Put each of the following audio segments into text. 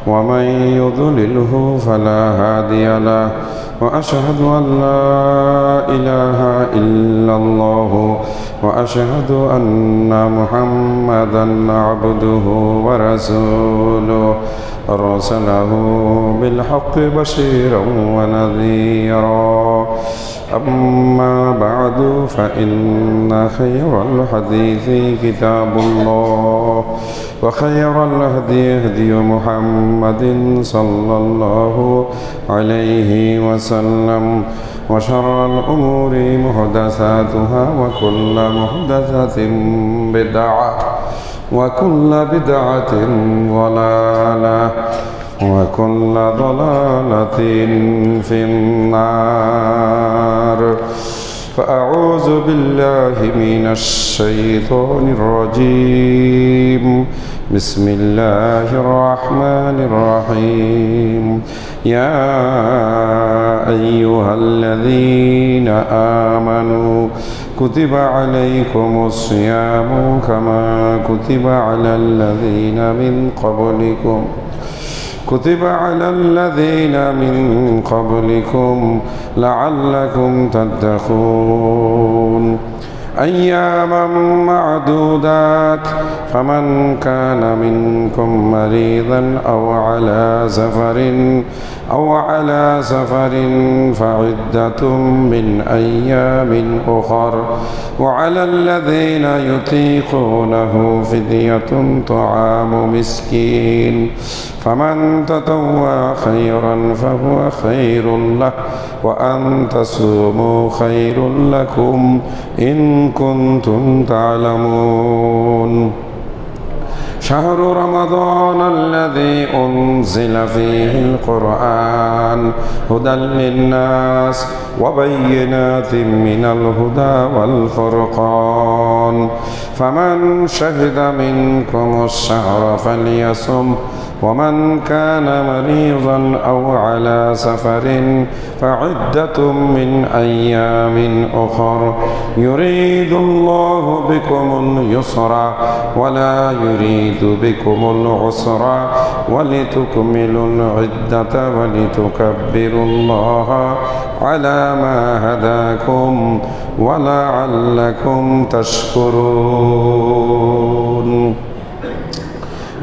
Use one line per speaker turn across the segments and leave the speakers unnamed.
ومن يضلله فلا هادي له وأشهد أن لا إله إلا الله وأشهد أن محمدا عبده ورسوله أرسله بالحق بشيرا ونذيرا أما بعد فإن خير الحديث كتاب الله وخير الهدي هدي محمد صلى الله عليه وسلم وشر الأمور محدثاتها وكل محدثة بدعة وكل بدعة ضلالة وكل ضلالة في النار فأعوذ بالله من الشيطان الرجيم بسم الله الرحمن الرحيم يا أيها الذين آمنوا كتب عليكم الصيام كما كتب على الذين من قبلكم لعلكم تتقون أياما معدودات فمن كان منكم مريضا أو على سفر فعدة من أيام أخر وعلى الذين يطيقونه فدية طعام مسكين فمن تطوع خيرا فهو خير له وأن تصوموا خير لكم إن كنتم تعلمون شهر رمضان الذي أنزل فيه القرآن هدى للناس وبينات من الهدى والفرقان فمن شهد منكم الشهر فليصم ومن كان مريضا أو على سفر فعدة من أيام أخر يريد الله بكم اليسر ولا يريد بكم العسر ولتكملوا العدة ولتكبروا الله على ما هداكم ولعلكم تشكرون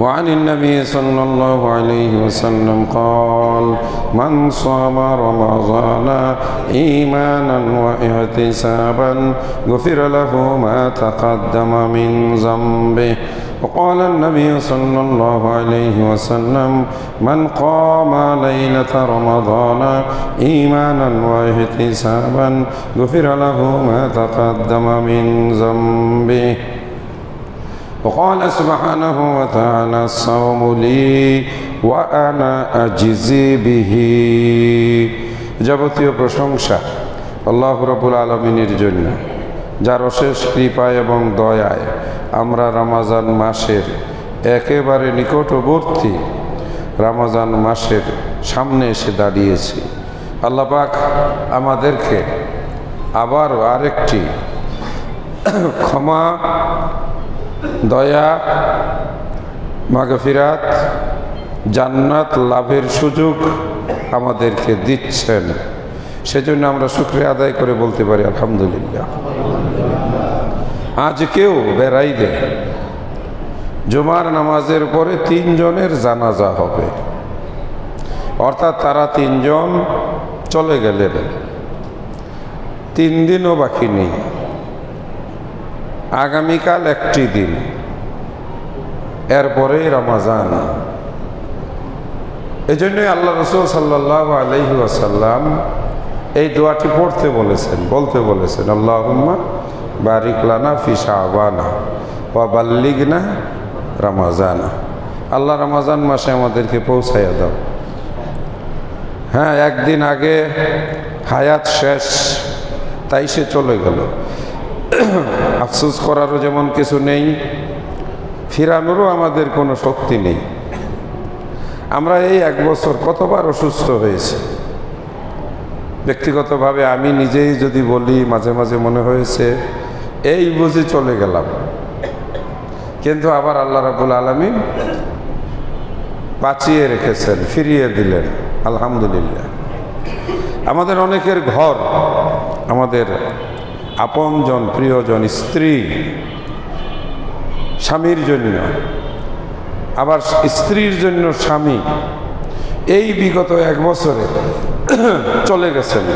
وعن النبي صلى الله عليه وسلم قال من صام رمضان إيمانا واحتسابا غفر له ما تقدم من ذنبه وقال النبي صلى الله عليه وسلم من قام ليلة رمضان إيمانا واحتسابا غفر له ما تقدم من ذنبه وقال سبحانه وتعالى الصوم لي وأنا أجزي به যাবতীয় প্রশংসা আল্লাহ রাব্বুল আলামিনের জন্য যার অশেষ কৃপা এবং দয়ায় আমরা রমজান মাসের একেবারে নিকটবর্তী রমজান মাসের সামনে এসে দাঁড়িয়েছি। আল্লাহ পাক আমাদেরকে আবার আরেকটি ক্ষমা দয়া মাগফিরাত জান্নাত লাভের সুযোগ আমাদেরকে দিচ্ছেন, সেজন্য আমরা শুকরিয়া আদায় করে বলতে পারি আলহামদুলিল্লাহ। আজকেও বেড়াইলে জুমার নামাজের পরে 3 জনের জানাজা হবে, অর্থাৎ তারা 3 জন চলে গেলেন, 3 দিনও বাকি নেই। আগামীকাল একটি দিন, এরপরেই রমজান। এজন্যই আল্লাহ রাসূল সাল্লাল্লাহু আলাইহি ওয়াসাল্লাম এই দোয়াটি পড়তে বলেছেন, বলতে বলেছেন, আল্লাহুম্মা বারিক লানা ফি শাবানা ওয়া বাল্লিগনা রমজানা। আল্লাহ রমজান মাসে আমাদেরকে পৌঁছাইয়া দাও। হ্যাঁ, একদিন আগে হায়াত শেষ, তাই সে চলে গেল। আফসোস করারও যেমন কিছু নেই, ফিরানোরও আমাদের কোনো শক্তি নেই। আমরা এই 1 বছর কতবার অসুস্থ হয়েছি। ব্যক্তিগতভাবে আমি নিজেই যদি বলি, মাঝে মাঝে মনে হয়েছে এই বুঝি চলে গেলাম। কিন্তু আবার আল্লাহ রাব্বুল আলামিন বাঁচিয়ে রেখেছেন, ফিরিয়ে দিলেন, আলহামদুলিল্লাহ। আমাদের অনেকের ঘর, আমাদের আপনজন, প্রিয়জন, স্ত্রী, স্বামীর জন্য, আবার স্ত্রীর জন্য স্বামী, এই বিগত 1 বছরে চলে গেছেন।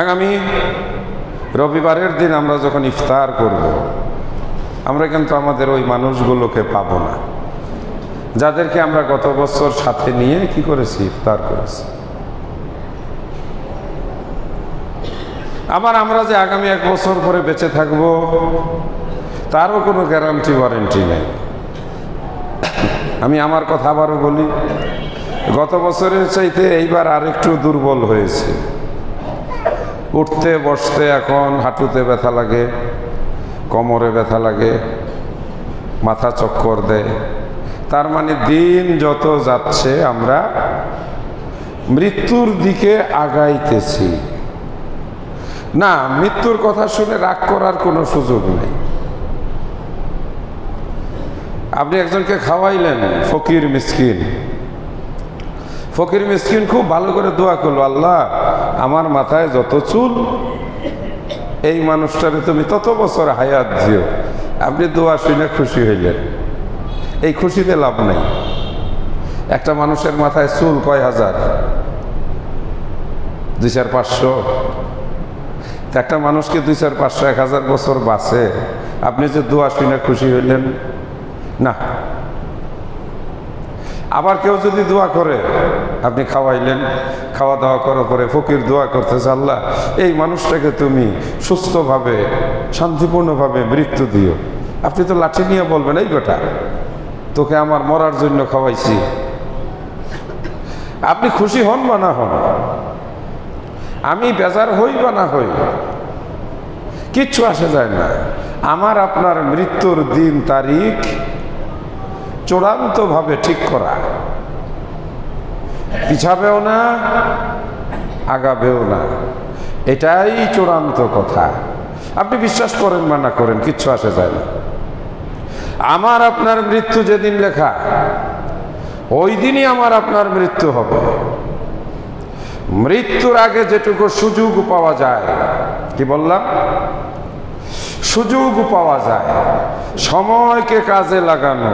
আগামী রবিবারের দিন আমরা যখন ইফতার করব, আমরা কিন্তু আমাদের ওই মানুষগুলোকে পাবো না, যাদেরকে আমরা গত বছর সাথে নিয়ে কি করেছি, ইফতার করেছি। আবার আমরা যে আগামী 1 বছর পরে বেঁচে থাকব, তারও কোনো গ্যারান্টি ওয়ারেন্টি নেই। আমি আমার কথা আবারও বলি, গত বছরের চাইতে এইবার আরেকটু দুর্বল হয়েছে। উঠতে বসতে এখন হাঁটুতে ব্যথা লাগে, কোমরে ব্যথা লাগে, মাথা চক্কর দেয়। তার মানে দিন যত যাচ্ছে আমরা মৃত্যুর দিকে আগাইতেছি। না, মৃত্যুর কথা শুনে রাগ করার কোনো সুযোগ নেই। আপনি একজনকে খাওয়াইলেন, ফকির মিসকিন, ফকির মিসকিন খুব ভালো করে দোয়া করলো, আল্লাহ আমার মাথায় যত চুল, এই মানুষটারে তুমি তত বছর হায়াত দিও। আপনি দোয়া শুনে খুশি হইলেন, এই খুশিতে লাভ নেই। একটা মানুষের মাথায় চুল কয় হাজার, 200-500। একটা মানুষকে 200-500, 1000 বছর বাঁচে, আপনি যে দোয়া শুনে খুশি হইলেন না। আবার কেউ যদি দোয়া করে, আপনি খাওয়াইলেন, খাওয়া দাওয়া করার পরে ফকির দোয়া করতেছে, আল্লাহ এই মানুষটাকে তুমি সুস্থভাবে, শান্তিপূর্ণভাবে মৃত্যু দিও। আপনি তো লাঠি নিয়ে বলবেন, এই বেটা তোকে আমার মরার জন্য খাওয়াইছি। আপনি খুশি হন বা না হন, আমি বেজার হই বা না হই, কিচ্ছু আসে যায় না। আমার আপনার মৃত্যুর দিন তারিখ চূড়ান্তভাবে ঠিক করা, পিছাবেও না আগাবেও না, এটাই চূড়ান্ত কথা। আপনি বিশ্বাস করেন বা না করেন, কিচ্ছু আসে যায় না। আমার আপনার মৃত্যু যেদিন লেখা, ওই দিনই আমার আপনার মৃত্যু হবে। মৃত্যুর আগে যেটুকু সুযোগ পাওয়া যায়, কি বললাম, সুযোগ পাওয়া যায়, সময়কে কাজে লাগানো।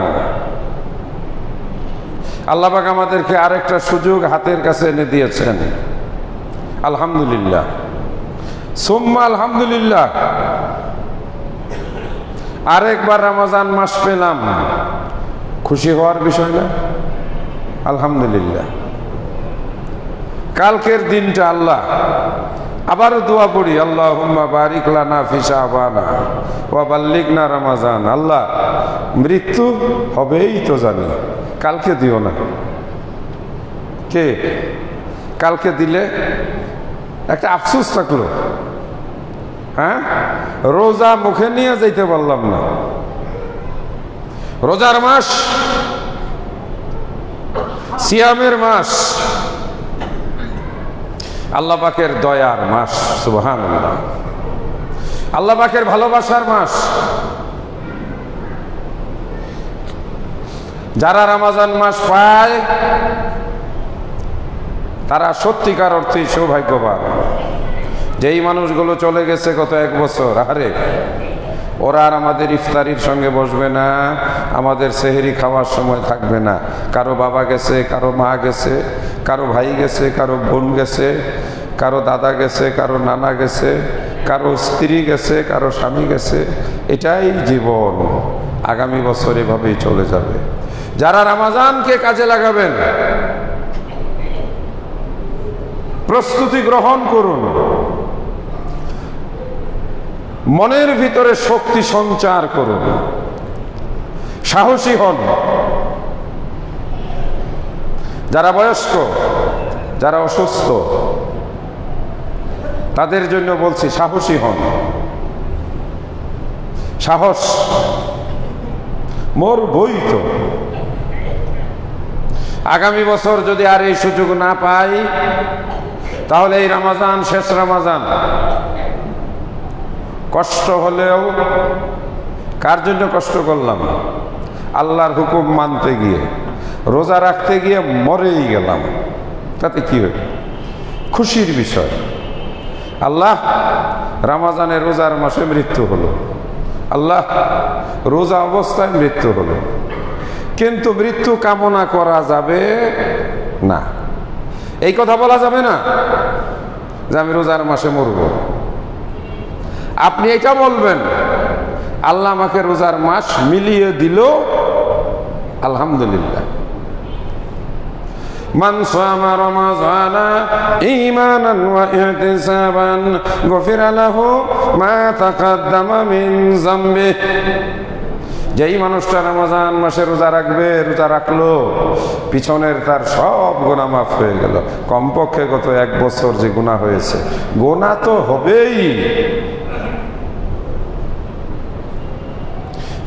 আল্লাহ পাক আমাদেরকে আরেকটা সুযোগ হাতের কাছে এনে দিয়েছেন, আলহামদুলিল্লাহ, সুম্মা আলহামদুলিল্লাহ। আরেকবার রমজান মাস পেলাম, খুশি হওয়ার বিষয় না? আলহামদুলিল্লাহ। কালকের দিনটা আল্লাহ, আবারও দোয়া পড়ি, আল্লাহুম্মা বারিক লানা ফি শাবানা ওয়া বাল্লিগনা রমাজান। আল্লাহ মৃত্যু হবেই তো জানি, কালকে দিও না। কে কালকে দিলে একটা আফসোস থাকলো, হ্যাঁ, রোজা মুখে নিয়ে যাইতে পারলাম না। রোজার মাস, সিয়ামের মাস, আল্লাহ পাকের দয়ার মাস, সুবহানাল্লাহ, আল্লাহ পাকের ভালোবাসার মাস। যারা রমজান মাস পায় তারা সত্যিকার অর্থে সৌভাগ্যবান। যেই মানুষগুলো চলে গেছে গত 1 বছর, আরে ওরা আর আমাদের ইফতারির সঙ্গে বসবে না, আমাদের সেহরি খাওয়ার সময় থাকবে না। কারো বাবা গেছে, কারো মা গেছে, কারো ভাই গেছে, কারো বোন গেছে, কারো দাদা গেছে, কারো নানা গেছে, কারো স্ত্রী গেছে, কারো স্বামী গেছে। এটাই জীবন, আগামী বছর এভাবেই চলে যাবে। যারা রমজানকে কাজে লাগাবেন, প্রস্তুতি গ্রহণ করুন, মনের ভিতরে শক্তি সঞ্চার করুন, সাহসী হন। যারা বয়স্ক, যারা অসুস্থ, তাদের জন্য বলছি সাহসী হন। সাহস মোর বই তো। আগামী বছর যদি আর এই সুযোগ না পাই, তাহলে এই রমজান শেষ রমজান। কষ্ট হলেও কার জন্য কষ্ট করলাম? আল্লাহর হুকুম মানতে গিয়ে, রোজা রাখতে গিয়ে মরেই গেলাম, তাতে কি হবে? খুশির বিষয়। আল্লাহ রমজানে রোজার মাসে মৃত্যু হলো, আল্লাহ রোজা অবস্থায় মৃত্যু হলো, কিন্তু মৃত্যু কামনা করা যাবে না। এই কথা বলা যাবে না যে আমি রোজার মাসে মরব। আপনি এটা বলবেন, আল্লাহ আমাকে রোজার মাস মিলিয়ে দিল, আলহামদুলিল্লাহ। মান সামা রমাযানা ঈমানান ওয়া ইহতিসাবান গফিরা লাহু মা তাকাদ্দামা মিন যামবিহি। যেই মানুষটা রমজান মাসে রোজা রাখবে, রোজা রাখলো, পিছনের তার সব গুনাহ মাফ হয়ে গেল। কমপক্ষে গত 1 বছর যে গুনাহ হয়েছে, গুনাহ তো হবেই,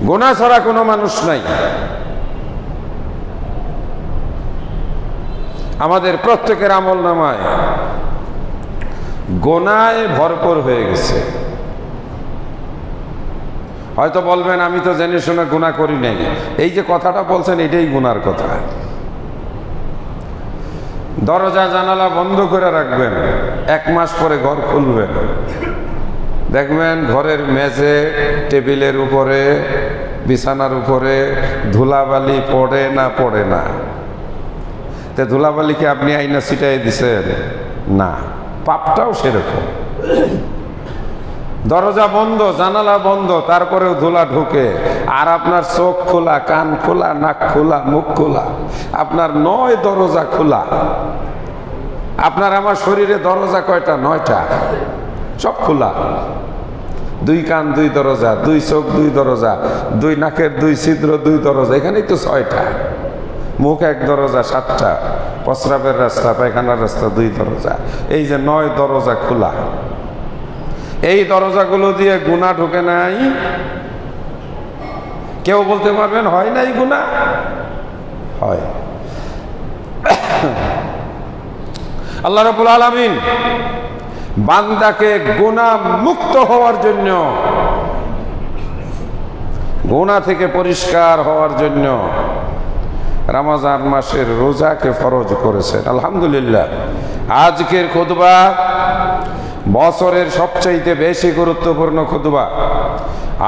গুনাহ ছাড়া কোনো মানুষ নাই। আমাদের প্রত্যেকের আমল নামায় গুনাহে ভরপুর হয়ে গেছে। হয়তো বলবেন আমি তো জেনে শুনে গুনাহ করি নাই। এই যে কথাটা বলছেন এটাই গুনার কথা। দরজা জানালা বন্ধ করে রাখবেন, 1 মাস পরে ঘর খুলবেন, দেখবেন ঘরের মেঝে, টেবিলের উপরে, বিছানার উপরে ধুলাবালি পড়ে না পড়ে না। তে ধুলাবালিকে আপনি আইনা ছিটাই দিছেন না, পাপটাও সেরকম। দরজা বন্ধ, জানালা বন্ধ, তারপরেও ধুলা ঢুকে, আর আপনার চোখ খোলা, কান খোলা, নাক খোলা, মুখ খোলা, আপনার 9 দরজা খোলা। আপনার আমার শরীরে দরজা কয়টা? 9টা, সব খোলা। 2 কান 2 দরজা, 2 চোখ 2 দরজা, 2 নাকের 2 ছিদ্র 2 দরজা, এখানেই তো 6টা। মুখ 1 দরজা 7টা, প্রস্রাবের রাস্তা, পায়খানার রাস্তা 2 দরজা, এই যে 9 দরজা খোলা। এই দরজাগুলো দিয়ে গুনাহ ঢুকে নাই? কেউ বলতে পারবেন হয় নাই গুনাহ? হয়। আল্লাহ রাব্বুল আলামিন বান্দাকে গুনাহ মুক্ত হওয়ার জন্য, গুনাহ থেকে পরিষ্কার হওয়ার জন্য রমজান মাসের রোজাকে ফরজ করেছেন। আলহামদুলিল্লাহ। আজকের খুতবা বছরের সবচাইতে বেশি গুরুত্বপূর্ণ খুতবা।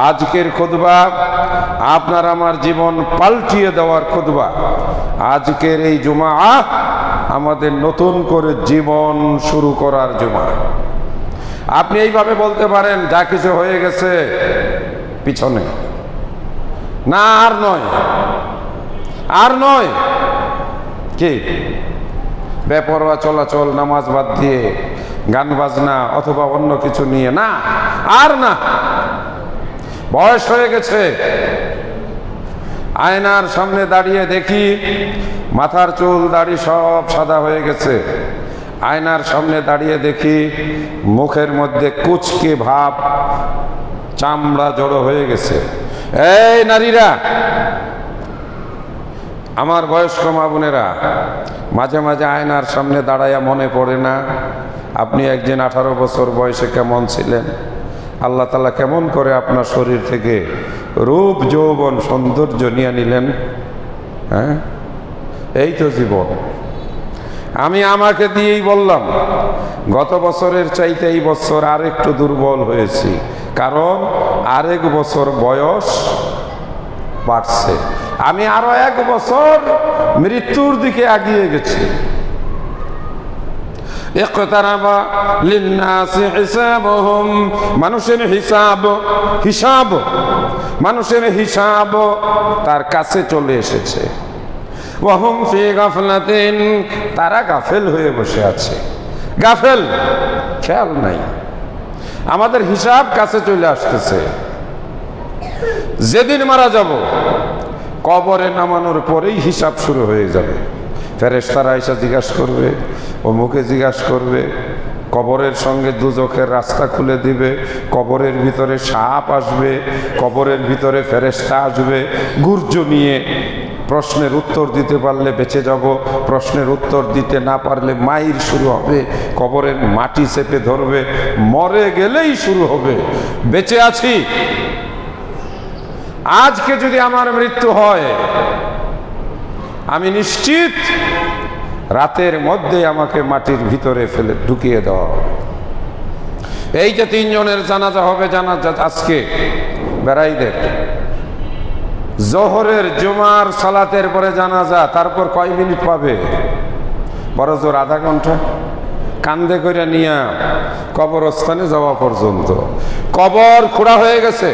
আজকের খুতবা আপনার আমার জীবন পাল্টিয়ে দেওয়ার খুতবা। আজকের এই জুমা আমাদের নতুন করে জীবন শুরু করার জুমা। আপনি এইভাবে বলতে পারেন যা কিছু হয়ে গেছে পিছনে, না আর নয়, আর নয়। কি বেপরোয়া চলাচল, নামাজ বাদ দিয়ে, গান বাজনা অথবা অন্য কিছু নিয়ে, না, আর না। বয়স হয়ে গেছে, আয়নার সামনে দাঁড়িয়ে দেখি মাথার চুল দাড়ি সব সাদা হয়ে গেছে। আয়নার সামনে দাঁড়িয়ে দেখি মুখের মধ্যে কুচকে ভাব, চামড়া জড়ো হয়ে গেছে। এই নারীরা, আমার বয়স্ক মা বোনেরা, মাঝে মাঝে আয়নার সামনে দাঁড়াইয়া মনে পড়ে না আপনি একদিন 18 বছর বয়সে কেমন ছিলেন? আল্লাহ তাআলা কেমন করে আপনার শরীর থেকে রূপ, যৌবন, সৌন্দর্য নিয়ে নিলেন। হ্যাঁ, এই তো জীবন। আমি আমাকে দিয়েই বললাম, গত বছরের চাইতে এই বছর আর একটু দুর্বল হয়েছি, কারণ আরেক বছর বয়স বাড়ছে। আমি আরো 1 বছর মৃত্যুর দিকে এগিয়ে গেছি। ইকতারাবা লিন্নাসি হিসাবুহুম, মানুষের হিসাব মানুষের হিসাব তার কাছে চলে এসেছে। ওয়াহুম ফি গাফলাতিন, তারা গাফেল হয়ে বসে আছে। গাফেল, খেয়াল নাই। আমাদের হিসাব কাছে চলে আসতেছে। যেদিন মারা যাব, কবরে নামানোর পরেই হিসাব শুরু হয়ে যাবে। ফেরেশতারা এসে জিজ্ঞাসা করবে, অমুকে জিজ্ঞাসা করবে, কবরের সঙ্গে দুজখের রাস্তা খুলে দিবে, কবরের ভিতরে সাপ আসবে, কবরের ভিতরে ফেরেশতা আসবে গুর্জ নিয়ে। প্রশ্নের উত্তর দিতে পারলে বেঁচে যাব, প্রশ্নের উত্তর দিতে না পারলে মাইর শুরু হবে, কবরের মাটি চেপে ধরবে, মরে গেলেই শুরু হবে। বেঁচে আছি, আজকে যদি আমার মৃত্যু হয়, আমি নিশ্চিত রাতের মধ্যে আমাকে মাটির ভিতরে ফেলে ঢুকিয়ে দেওয়া হবে। এই যে 3 জনের জানাজা হবে, জানাজা আজকে বেড়াইদের জোহরের জুমার সালাতের পরে জানাজা, তারপর কয় মিনিট পাবে? বড় জোর আধা ঘন্টা। কান্দে করে নিয়ে কবরস্থানে যাওয়া পর্যন্ত কবর খোঁড়া হয়ে গেছে।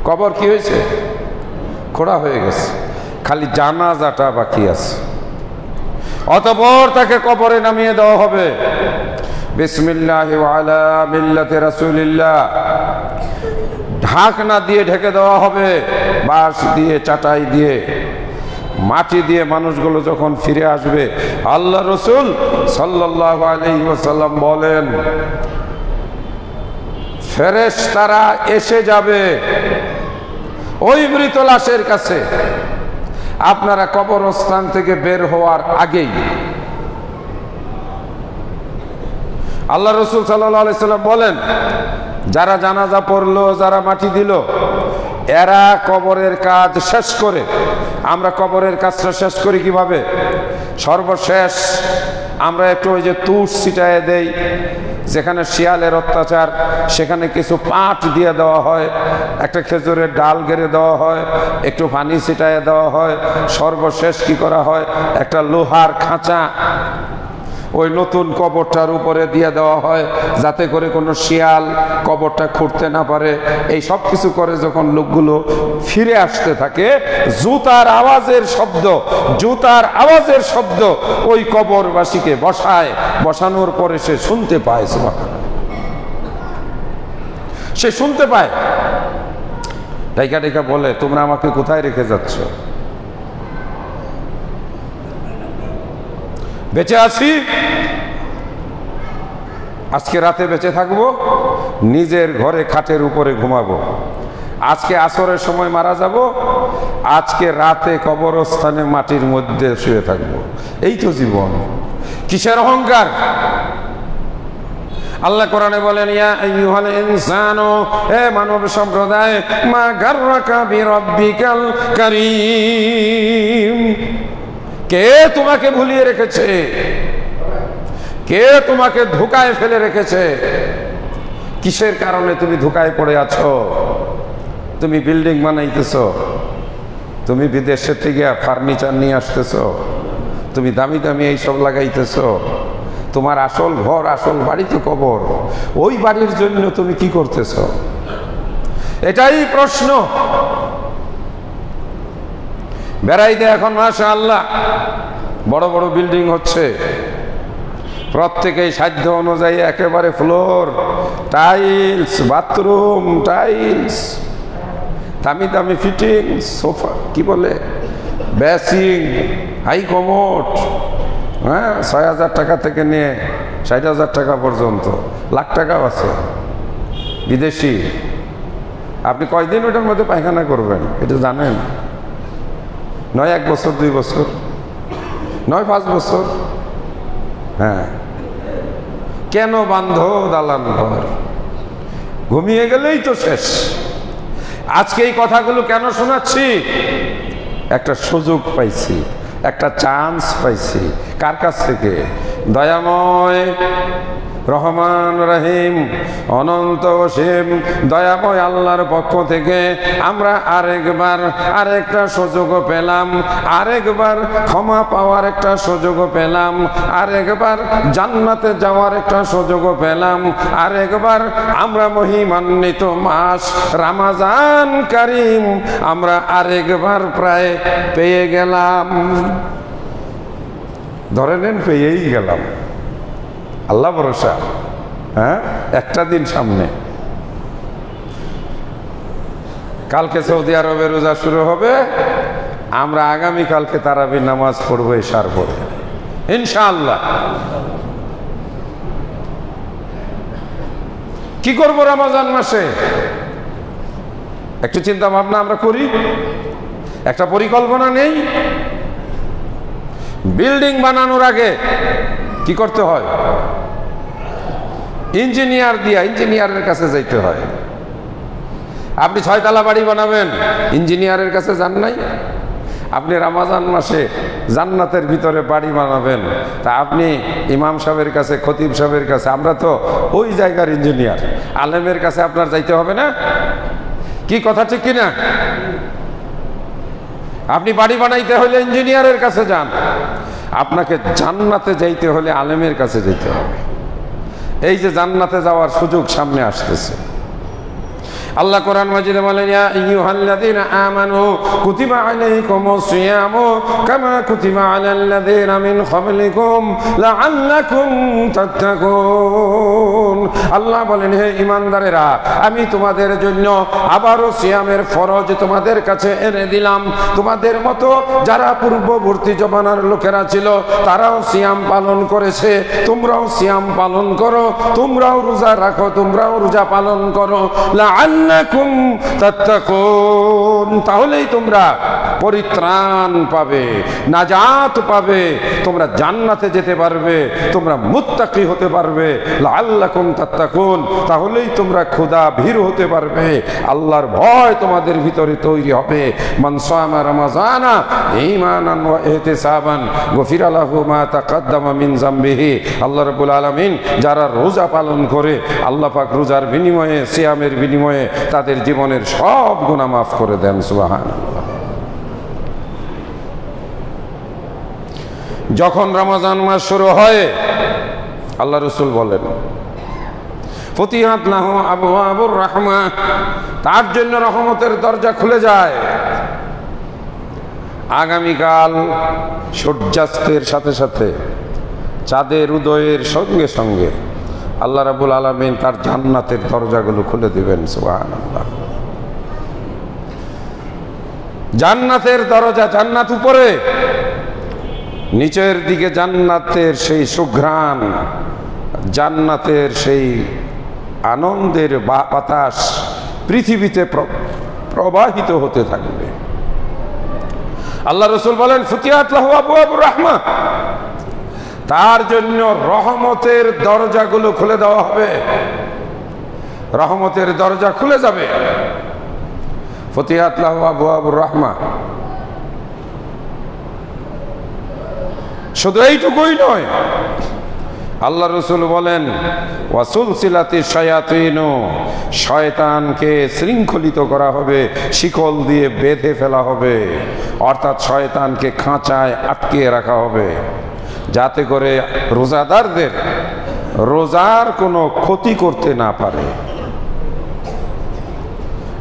কবর কি হয়েছে? খোঁড়া হয়ে গেছে, খালি জানাজাটা বাকি আছে। অতঃপর তাকে কবরে নামিয়ে দেওয়া হবে। বিসমিল্লাহি ওয়া আলা মিল্লাতি রাসূলিল্লাহ ঢাকনা দিয়ে ঢেকে দেওয়া হবে, বাঁশ দিয়ে, চাটাই দিয়ে, মাটি দিয়ে। মানুষগুলো যখন ফিরে আসবে, আল্লাহ রসুল সাল্লাল্লাহু আলাইহি ওয়াসাল্লাম বলেন, ফেরেশতারা এসে যাবে ওই মৃত লাশের কাছে আপনারা কবরস্থান থেকে বের হওয়ার আগেই। আল্লাহ রসুল সাল্লাল্লাহু আলাইহি ওয়াসাল্লাম বলেন, যারা জানাজা পড়লো, যারা মাটি দিল, এরা কবরের কাজ শেষ করে, আমরা কবরের কাজটা শেষ করি কিভাবে? সর্বশেষ আমরা একটু ওই যে তুষ ছিটায় দেই, যেখানে শিয়ালের অত্যাচার, সেখানে কিছু পাট দিয়ে দেওয়া হয়, একটা খেজুরের ডাল গেড়ে দেওয়া হয়, একটু পানি ছিটায় দেওয়া হয়। সর্বশেষ কি করা হয়? একটা লোহার খাঁচা ওই নতুন কবরটার উপরে দিয়ে দেওয়া হয়, যাতে করে কোনো শিয়াল কবরটা খুঁড়তে না পারে। এই সব কিছু করে যখন লোকগুলো ফিরে আসতে থাকে, জুতার আওয়াজের শব্দ ওই কবরবাসীকে বসানোর পরে সে শুনতে পায়। সে শুনতে পায়, ডাইকা ডাইকা বলে, তোমরা আমাকে কোথায় রেখে যাচ্ছ? বেঁচে আছি, আজকে রাতে বেঁচে থাকবো, নিজের ঘরে খাটের উপরে ঘুমাবো। আজকে আসরের সময় মারা যাব, আজকে রাতে কবরস্থানে মাটির মধ্যে শুয়ে থাকবো। এই তো জীবন। কিসের অহংকার? আল্লাহ কোরআনে বলেন, ইয়া আইয়ুহাল ইনসানু, হে মানব সম্প্রদায়, মা গাররাকা বিরাব্বিকাল কারীম। কে তোমাকে ভুলিয়ে রেখেছে? কে তোমাকে ধোঁকায় ফেলে রেখেছে? কিসের কারণে তুমি ধোঁকায় পড়ে আছো? তুমি বিল্ডিং বানাইতেছো, তুমি বিদেশে থেকে ফার্নিচার নিয়ে আসতেছো, তুমি দামি দামি এইসব লাগাইতেছো, তোমার আসল ঘর, আসল বাড়ি তো কবর। ওই বাড়ির জন্য তুমি কি করতেছো? এটাই প্রশ্ন। বেড়াইতে এখন মাশাআল্লাহ বড় বড় বিল্ডিং হচ্ছে, প্রত্যেকেই সাধ্য অনুযায়ী একেবারে ফ্লোর টাইলস, বাথরুম টাইলস, দামি দামি ফিটিং, সোফা, কি বলে, বেসিং, হাই কমোড, হ্যাঁ, ৬,০০০ টাকা থেকে নিয়ে ৬০,০০০ টাকা পর্যন্ত, লাখ টাকাও আছে বিদেশি। আপনি কয়দিন ওটার মধ্যে পায়খানা করবেন এটা জানেন? নয় 1 বছর, 2 বছর, নয় 5 বছর। হ্যাঁ, কেন বান্ধ দালান ঘর? ঘুমিয়ে গেলেই তো শেষ। আজকে এই কথাগুলো কেন শোনাচ্ছি? একটা সুযোগ পাইছি, একটা চান্স পাইছি। কার কাছ থেকে? দয়াময় রহমান রহিম অনন্ত অসীম দয়াময় আল্লাহর পক্ষ থেকে আমরা আরেকটা সুযোগ পেলাম, আরেকবার ক্ষমা পাওয়ার একটা সুযোগ পেলাম, আরেকবার জান্নাতে যাওয়ার একটা সুযোগ পেলাম, আরেকবার আমরা মহিমান্বিত মাস রমজান কারীম আমরা আরেকবার প্রায় পেয়ে গেলাম। ধরে নেন পেয়েই গেলাম। আল্লাহ ভরসা। হ্যাঁ, একটা দিন সামনে। কালকে সৌদি আরবে রোজা শুরু হবে, আমরা আগামী কালকে তারাবির নামাজ পড়বো এশার পরে ইনশাআল্লাহ। কি করবো রমজান মাসে? একটু চিন্তা ভাবনা আমরা করি, একটা পরিকল্পনা নেই। বিল্ডিং বানানোর আগে কি করতে হয়? ইঞ্জিনিয়ারের কাছে যাইতে হয়। আপনি 6 তলা বাড়ি বানাবেন, ইঞ্জিনিয়ারের কাছে যান নাই? আপনি রমজান মাসে জান্নাতের ভিতরে বাড়ি বানাবেন, তা আপনি ইমাম সাহেবের কাছে, খতিব সাহেবের কাছে, আমরা তো ওই জায়গার ইঞ্জিনিয়ার, আলেমের কাছে আপনার যাইতে হবে না? কি কথা ঠিক কিনা? আপনি বাড়ি বানাইতে হলে ইঞ্জিনিয়ারের কাছে যান, আপনাকে জান্নাতে যাইতে হলে আলেমের কাছে যেতে হবে। এই যে জান্নাতে যাওয়ার সুযোগ সামনে আসতেছে। আল্লাহ কোরআন মাজিদে বলেন, ইয়া আইয়ুহাল্লাযীনা আমানু কুতিবা আলাইকুমুস সিয়ামু কামা কুতিবা আলাল্লাযীনা মিন ক্বাবলিকুম লাআল্লাকুম তাত্তাকুন। আল্লাহ বলেন, হে ঈমানদারেরা, আমি তোমাদের জন্য আবারও সিয়ামের ফরজ তোমাদের কাছে এনে দিলাম। তোমাদের মতো যারা পূর্ববর্তী জমানার লোকেরা ছিল তারাও সিয়াম পালন করেছে, তোমরাও সিয়াম পালন করো, তোমরাও রোজা রাখো, তোমরাও রোজা পালন করো, লাআল্লাকুম তাত্তাকুন, তাহলেই তোমরা পরিত্রাণ পাবে, নাজাত পাবে, তোমরা জান্নাতে যেতে পারবে, তোমরা মুত্তাকি হতে পারবে। লাআল্লাকুম তাত্তাকুন, তাহলেই তোমরা খোদা ভীরু হতে পারবে, আল্লাহর ভয় তোমাদের ভিতরে তৈরি হবে। মান সামা রমাজানা ঈমানান ওয়া ইহতিসাবান গফিরা লাহু মা তাকাদ্দামা মিন যামবিহি। আল্লাহ রাব্বুল আলামিন যারা রোজা পালন করে, আল্লাহ পাক রোজার বিনিময়ে, সিয়ামের বিনিময়ে তাদের জীবনের সব গুনাহ মাফ করে দেন। সুবহানাল্লাহ। যখন রমজান মাস শুরু হয়, আল্লাহ রাসূল বলেন, ফতিহাত লাহু আবওয়াবুর রাহমাহ, তার জন্য রহমতের দরজা খুলে যায়। আগামীকাল সূর্যাস্তের সাথে সাথে, চাঁদের উদয়ের সঙ্গে সঙ্গে আল্লাহ রাব্বুল আলামিন তার জান্নাতের দরজাগুলো খুলে দিবেন। সুবহানাল্লাহ। জান্নাতের দরজা, জান্নাত উপরে, নিচের দিকে জান্নাতের সেই সুঘ্রাণ, জান্নাতের সেই আনন্দের বাতাস পৃথিবীতে প্রবাহিত হতে থাকবে। আল্লাহ রাসূল বলেন, ফুতিহাত লাহু আবওয়াবুর রাহমাহ, তার জন্য রহমতের দরজাগুলো খুলে দেওয়া হবে, রহমতের দরজা খুলে যাবে। ফুতিহাত লাহু আবওয়াবুর রাহমাহ। শুধু এইটুকুই নয়, আল্লাহ রাসূল বলেন, ওয়াসুলসিলাতি শায়াতিনু, শয়তানকে শৃঙ্খলিত করা হবে, শিকল দিয়ে বেঁধে ফেলা হবে, অর্থাৎ শয়তানকে খাঁচায় আটকিয়ে রাখা হবে, যাতে করে রোজাদারদের রোজার কোনো ক্ষতি করতে না পারে।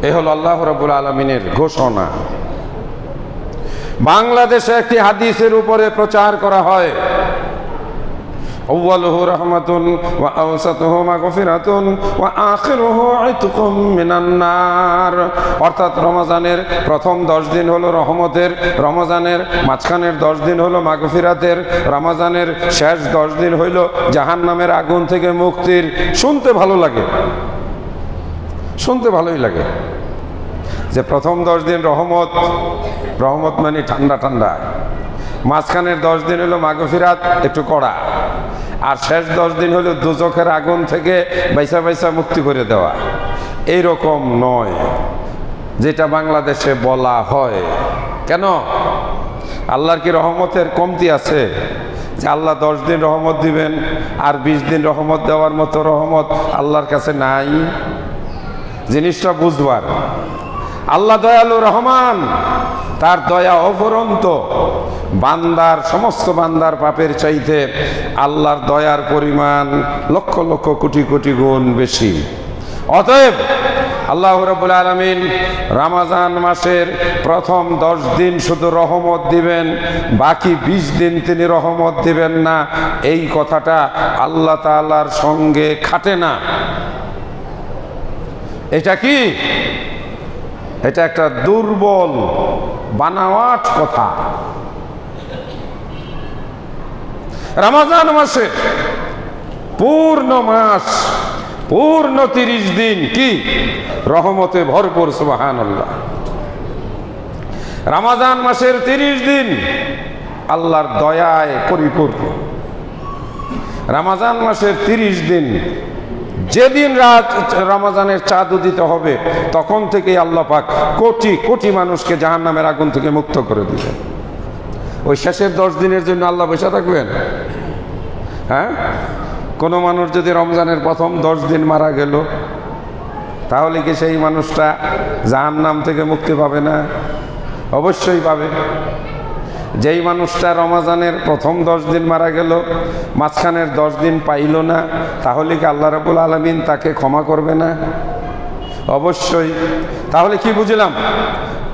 এ হলো আল্লাহ রাব্বুল আলামিনের ঘোষণা। বাংলাদেশে একটি হাদিসের উপরে প্রচার করা হয়, আউয়ালুহু রাহমাতুন ওয়া আওসাতুহু মাগফিরাতুন ওয়া আখিরুহু ইতকুম মিনান নার, অর্থাৎ রমজানের প্রথম 10 দিন হলো রহমতের, রমজানের মাঝখানের 10 দিন হলো মাগফিরাতের, রমজানের শেষ 10 দিন হইল জাহান্নামের আগুন থেকে মুক্তির। শুনতে ভালো লাগে, শুনতে ভালোই লাগে যে প্রথম 10 দিন রহমত, রহমত মানে ঠান্ডা ঠান্ডা, মাঝখানের 10 দিন হলো মাগফিরাত, একটু কড়া, আর শেষ 10 দিন হলো দুজখের আগুন থেকে বাইসা বাইসা মুক্তি করে দেওয়া। এইরকম নয় যেটা বাংলাদেশে বলা হয়। কেন? আল্লাহর কি রহমতের কমতি আছে যে আল্লাহ 10 দিন রহমত দিবেন আর 20 দিন রহমত দেওয়ার মতো রহমত আল্লাহর কাছে নাই? জিনিসটা বুঝবার। আল্লাহ দয়ালু রহমান, তার দয়া অফুরন্ত। বান্দার, সমস্ত বান্দার পাপের চাইতে আল্লাহর দয়ার পরিমাণ লক্ষ লক্ষ কোটি কোটি গুণ বেশি। অতএব আল্লাহ রাব্বুল আলামিন রমজান মাসের প্রথম 10 দিন শুধু রহমত দিবেন, বাকি 20 দিন তিনি রহমত দিবেন না, এই কথাটা আল্লাহ তাআলার সঙ্গে খাটে না। এটা কি? এটা একটা দুর্বল বানাওয়াট কথা। রমজান মাসে পূর্ণ মাস, পূর্ণ 30 দিন কি রহমতে ভরপুর। সুবহানাল্লাহ। রমজান মাসের 30 দিন আল্লাহর দয়ায় পরিপূর্ণ। রমজান মাসের 30 দিন যেদিন রাত রমজানের চাঁদ উদিত হবে তখন থেকেই আল্লাহ পাক কোটি কোটি মানুষকে জাহান্নামের আগুন থেকে মুক্ত করে দিবেন। ওই শেষের 10 দিনের জন্য আল্লাহ বসে থাকবেন? হ্যাঁ, কোনো মানুষ যদি রমজানের প্রথম 10 দিন মারা গেল, তাহলে কি সেই মানুষটা জাহান্নাম থেকে মুক্তি পাবে না? অবশ্যই পাবে। যেই মানুষটা রমজানের প্রথম 10 দিন মারা গেল, মাঝখানের 10 দিন পাইল না, তাহলে কি আল্লাহ রাব্বুল আলামিন তাকে ক্ষমা করবে না? অবশ্যই। তাহলে কি বুঝলাম?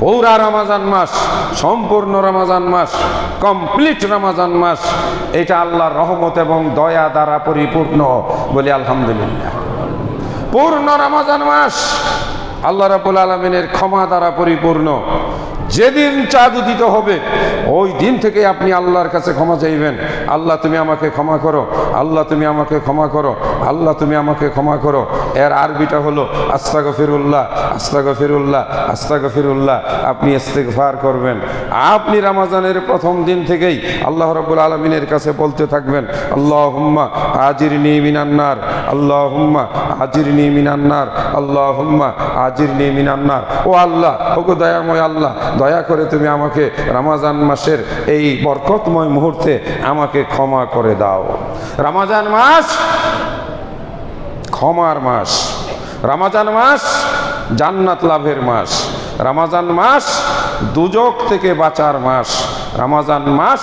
পুরা রমজান মাস, সম্পূর্ণ রমজান মাস, কমপ্লিট রমজান মাস, এটা আল্লাহর রহমত এবং দয়া দ্বারা পরিপূর্ণ। বলি আলহামদুলিল্লাহ। পূর্ণ রমজান মাস আল্লাহ রাব্বুল আলামিনের ক্ষমা দ্বারা পরিপূর্ণ। যেদিন চাঁদ উদিত হবে ওই দিন থেকে আপনি আল্লাহর কাছে ক্ষমা চাইবেন, আল্লাহ তুমি আমাকে ক্ষমা করো, আল্লাহ তুমি আমাকে ক্ষমা করো, আল্লাহ তুমি আমাকে ক্ষমা করো। এর আরবিটা হলো আস্তাগফিরুল্লাহ, আস্তাগফিরুল্লাহ, আস্তাগফিরুল্লাহ। আপনি ইস্তিগফার করবেন। আপনি রমজানের প্রথম দিন থেকেই আল্লাহ রাব্বুল আলামিনের কাছে বলতে থাকবেন, আল্লাহুম্মা আজিরনি মিনান নার, আল্লাহুম্মা আজিরনি মিনান নার, আল্লাহুম্মা আজিরনি মিনান নার। ও আল্লাহ, ওগো দয়াময় আল্লাহ, দয়া করে তুমি আমাকে রমজান মাসের এই বরকতময় মুহূর্তে আমাকে ক্ষমা করে দাও। রমজান মাস ক্ষমার মাস, রমজান মাস জান্নাত লাভের মাস, রমজান মাস দুজক থেকে বাঁচার মাস, রমজান মাস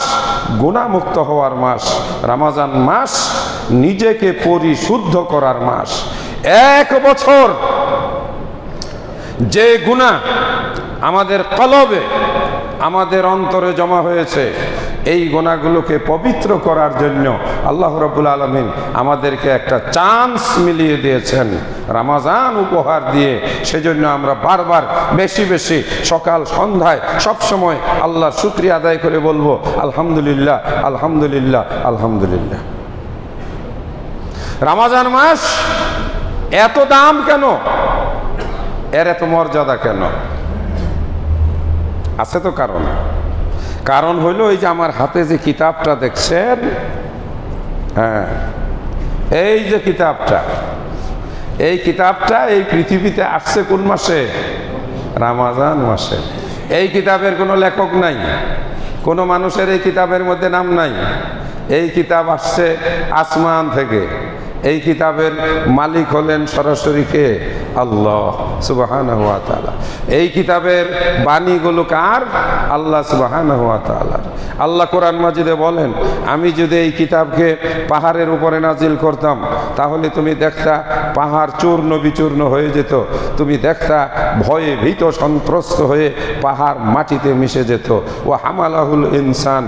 গুনাহমুক্ত হওয়ার মাস, রমজান মাস নিজেকে পরিশুদ্ধ করার মাস। 1 বছর যে গুনাহ আমাদের কলবে, আমাদের অন্তরে জমা হয়েছে, এই গুনাহগুলোকে পবিত্র করার জন্য আল্লাহ রাব্বুল আলামিন আমাদেরকে একটা চান্স মিলিয়ে দিয়েছেন রমজান উপহার দিয়ে। সেজন্য আমরা বারবার বেশি বেশি সকাল সন্ধ্যায় সবসময় আল্লাহর শুকরিয়া আদায় করে বলবো আলহামদুলিল্লাহ, আলহামদুলিল্লাহ, আলহামদুলিল্লাহ। রমজান মাস এত দাম কেন? এর এত মর্যাদা কেন? আছে তো কারণ। কারণ হইল এই যে আমার হাতে যে কিতাবটা দেখছেন, হ্যাঁ, এই যে কিতাবটা, এই কিতাবটা এই পৃথিবীতে আসছে কোন মাসে? রমজান মাসে। এই কিতাবের কোনো লেখক নাই, কোনো মানুষের এই কিতাবের মধ্যে নাম নাই। এই কিতাব আসছে আসমান থেকে। এই কিতাবের মালিক হলেন সরাসরি কে? আল্লাহ সুবহানাহু ওয়া তাআলা। এই কিতাবের বাণীগুলো কার? আল্লাহ সুবহানাহু ওয়া তাআলা। আল্লাহ কোরআন মাজিদে বলেন, আমি যদি এই কিতাবকে পাহাড়ের উপরে নাজিল করতাম তাহলে তুমি দেখতা পাহাড় চূর্ণ বিচূর্ণ হয়ে যেত, তুমি দেখতা ভয়ে ভীত সন্ত্রস্ত হয়ে পাহাড় মাটিতে মিশে যেত। ও হামালাহুল ইনসান,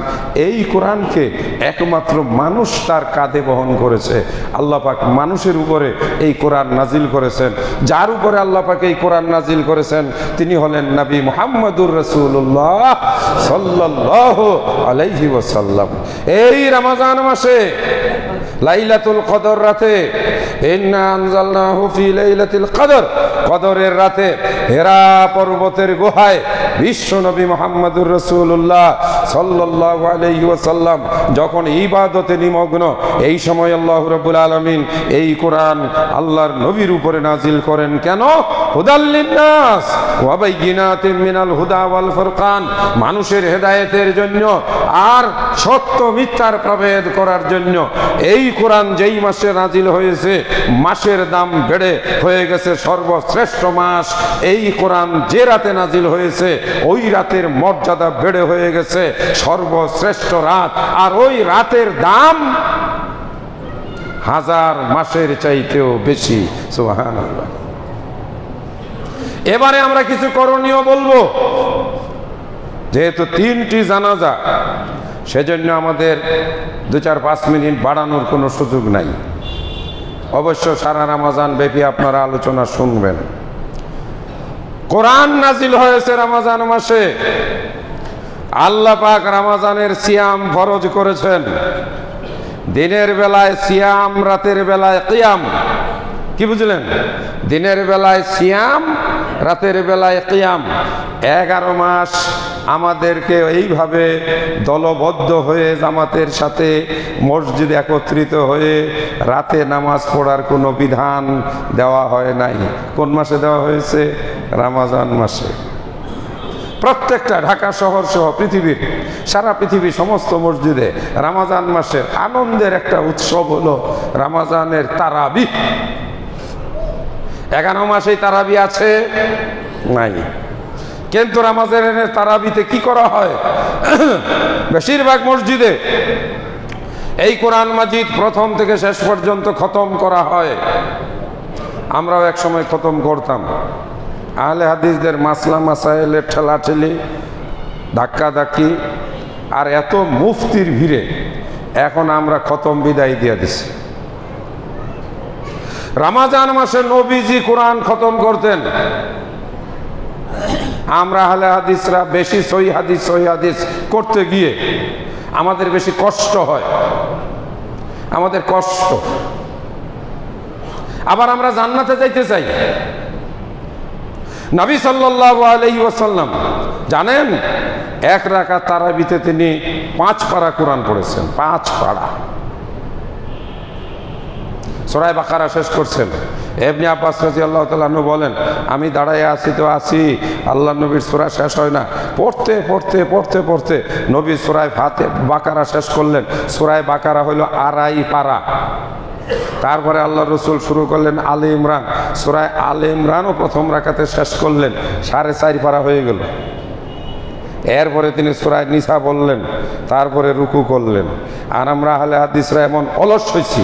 এই কোরআনকে একমাত্র মানুষ তার কাঁধে বহন করেছে। আল্লাহ পাক মানুষের উপরে এই কোরআন নাজিল করেছেন। যার উপরে আল্লাহ পাক এই কোরআন নাজিল করেছেন তিনি হলেন নবী মুহাম্মদুর রাসূলুল্লাহ সাল্লাল্লাহু আলাইহি ওয়াসাল্লাম। এই রমজান মাসে লাইলাতুল কদর রাতে, ইন্না আনজালনাহু ফি লাইলাতিল কদর, কদরের রাতে হেরা পর্বতের গুহায় বিশ্ব নবী মুহাম্মদুর রাসূলুল্লাহ সাল্লাল্লাহু আলাইহি ওয়াসাল্লাম যখন ইবাদতে নিমগ্ন, এই সময় আল্লাহ রাব্বুল আলামিন এই কোরআন আল্লাহর নবীর উপরে নাজিল করেন। কেন? হুদাল লিন্নাস ওয়া বাইয়িনাতিন মিনাল হুদা ওয়াল ফুরকান, মানুষের হেদায়েতের জন্য আর সত্য মিথ্যার প্রভেদ করার জন্য। এই কোরআন যেই মাসে নাজিল হয়েছে, মাসের দাম বেড়ে হয়ে গেছে সর্বশ্রেষ্ঠ মাস। এই কোরআন যে রাতে নাজিল হয়েছে ওই রাতের মর্যাদা বেড়ে হয়ে গেছে সর্বশ্রেষ্ঠ রাত, আর ওই রাতের দাম 1000 মাসের চাইতেও বেশি। সুবহানাল্লাহ। এবারে আমরা কিছু করণীয় বলবো। যেহেতু 3টি জানাজা, সেজন্য আমাদের 2-4-5 মিনিট বাড়ানোর কোনো সুযোগ নাই। অবশ্য সারা রমজান ব্যাপী আপনারা আলোচনা শুনবেন। কোরআন নাজিল হয়েছে রমজান মাসে। আল্লাহ পাক রমজানের সিয়াম ফরজ করেছেন। দিনের বেলায় সিয়াম, রাতের বেলায় কিয়াম। কি বুঝলেন? দিনের বেলায় সিয়াম, রাতের বেলায় কিয়াম। 11 মাস আমাদেরকে এইভাবে দলবদ্ধ হয়ে জামাতের সাথে মসজিদে একত্রিত হয়ে রাতে নামাজ পড়ার কোনো বিধান দেওয়া হয় নাই। কোন মাসে দেওয়া হয়েছে? রমজান মাসে। প্রত্যেকটা ঢাকা শহর সহ পৃথিবীর সারা পৃথিবীর সমস্ত মসজিদে রমজান মাসের আনন্দের একটা উৎসব হলো রমজানের তারাবি। 11 মাসেই তারাবি আছে নাই, কিন্তু রমজানের তারাবিতে কি করা হয়? বেশিরভাগ মসজিদে এই কোরআন মাজিদ প্রথম থেকে শেষ পর্যন্ত খতম করা হয়। আমরাও এক সময় খতম করতাম। আহলে হাদিসদের মাসলা মাসাইলের ঠেলাঠেলি, ধাক্কাধাক্কি আর এত মুফতির ভিড়ে এখন আমরা খতম বিদায় দিয়ে দিছি। রমজান মাসে নবীজি কোরআন খতম করতেন। আমরা আহলে হাদিসরা বেশি সহি হাদিস করতে গিয়ে আমাদের বেশি কষ্ট হয়, আমাদের কষ্ট। আবার আমরা জান্নাতে যাইতে চাই। নবী সাল্লাল্লাহু আলাইহি ওয়াসাল্লাম জানেন, 1 রাকাত তারাবিতে তিনি 5 পারা কোরআন পড়েছেন। 5 পারা সূরা বাকারা শেষ করছেন। ইবনে আব্বাস রাদিয়াল্লাহু তাআলা আনহু বলেন, আমি দাঁড়ায় আছি, আল্লাহ নবীর সূরা শেষ হয় না। পড়তে নবী সূরা বাকারা শেষ করলেন। সূরা বাকারা হলো 2.5 পারা। তারপরে আল্লাহ রসুল শুরু করলেন আলে ইমরান। সূরা আলে ইমরানও প্রথম রাকাতে শেষ করলেন, 4.5 পারা হয়ে গেল। এরপরে তিনি সূরা নিসা বললেন, তারপরে রুকু করলেন। আর আমরা আহলে হাদিসরা এমন অলস হয়েছি,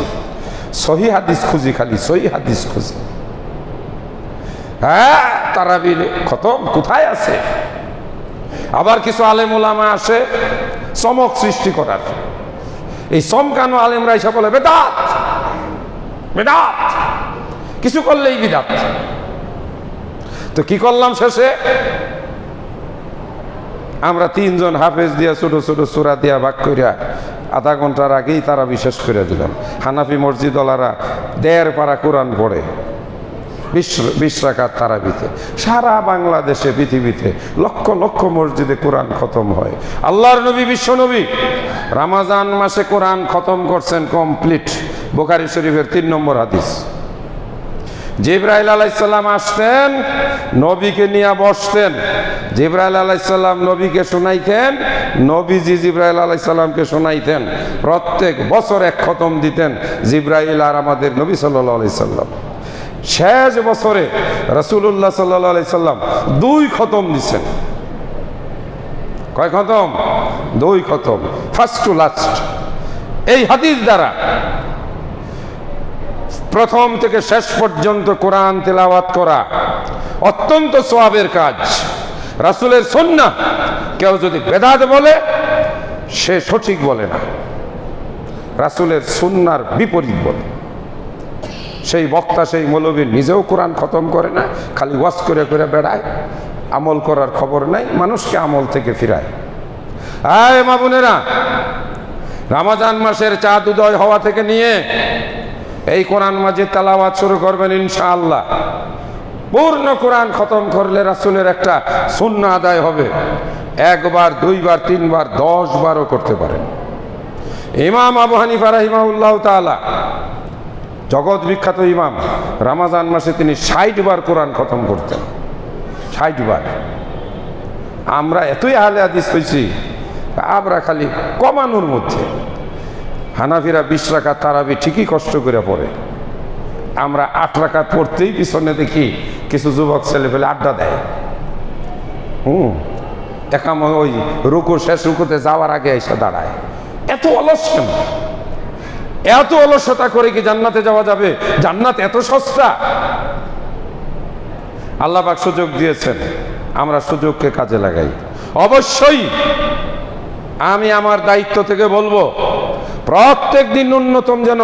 সহি হাদিস খুঁজি, খালি সহি হাদিস খুঁজি। হ্যাঁ, তারাবি খতম কোথায় আছে? আবার কিছু আলেম ওলামা আসে চমক সৃষ্টি করার। এই চমকানো আলেমরা এসে বলে বেদাত, বেদাত, কিছু করলেই বিদাত। তো কি করলাম শেষে? আমরা 3 জন হাফেজ দিয়া ছোট ছোট সূরা দিয়া ভাগ করিয়া আধা ঘন্টার আগেই তারা বিশেষ করে দিলাম। হানাফি মসজিদওয়ালারা 1.5 পারা কোরআন পড়ে 20 রাকাত তারাবিতে। সারা বাংলাদেশে পৃথিবীতে লক্ষ লক্ষ মসজিদে কোরআন খতম হয়। আল্লাহর নবী বিশ্ব নবী রমজান মাসে কোরআন খতম করছেন কমপ্লিট। বুখারী শরীফের 3 নম্বর হাদিস। জিবরাইল আলাইহিস সালাম আসতেন, নবীকে নিয়ে বসতেন। জিবরাইল আলাইহিস সালাম নবীকে শোনাইতেন, নবীজি জিবরাইল আলাইহিস সালামকে শোনাইতেন। প্রত্যেক বছর 1 খতম দিতেন জিবরাইল আর আমাদের নবী সাল্লাল্লাহু আলাইহি সাল্লাম। শেষ বছরে রাসূলুল্লাহ সাল্লাল্লাহু আলাইহি সাল্লাম 2 খতম দিচ্ছেন। কয় খতম? 2 খতম, ফার্স্ট টু লাস্ট। এই হাদিস দ্বারা প্রথম থেকে শেষ পর্যন্ত কোরআন তেলাওয়াত করা অত্যন্ত সওয়াবের কাজ। রাসূলের সুন্নাহ কেউ যদি বেদাত বলে সে সঠিক বলে না, রাসূলের সুন্নাহর বিপরীত বলে। সেই বক্তা, সেই মৌলবী নিজেও কোরআন খতম করে না, খালি ওয়াজ করে করে বেড়ায়, আমল করার খবর নাই, মানুষকে আমল থেকে ফিরায়। আয় মা বোনেরা, রমজান মাসের চাঁদ উদয় হওয়া থেকে নিয়ে এই কোরআন মাজিদ তেলাওয়াত শুরু করবেন ইনশাআল্লাহ। পূর্ণ কোরআন খতম করলে রাসূলের একটা সুন্নাহ আদায় হবে। 1 বার 2 বার 3 বার 10 বারও করতে পারেন। ইমাম আবু হানিফা রাহিমাহুল্লাহু তাআলা, জগৎ বিখ্যাত ইমাম, রমজান মাসে তিনি 60 বার কোরআন খতম করতেন। 60 বার। আমরা এতই আহলে হাদিস হয়েছি, আমরা খালি কমানোর মধ্যে। হানাফিরা 20 রাকাত তারাবি ঠিকই কষ্ট করে পড়ে, আমরা 8 রাকাত পড়তেই পিছনে দেখি কিছু যুবক ছেলে ফেলে আড্ডা দেয়। একাম ওই রুকু শেষ রুকুতে যাওয়ার আগে এসে দাঁড়ায়। এত অলস কেন? এত অলসতা করে কি জান্নাতে যাওয়া যাবে? জান্নাত এত সস্তা? আল্লাহ পাক সুযোগ দিয়েছেন, আমরা সুযোগকে কাজে লাগাই। অবশ্যই আমি আমার দায়িত্ব থেকে বলবো, প্রত্যেক দিন ন্যূনতম যেন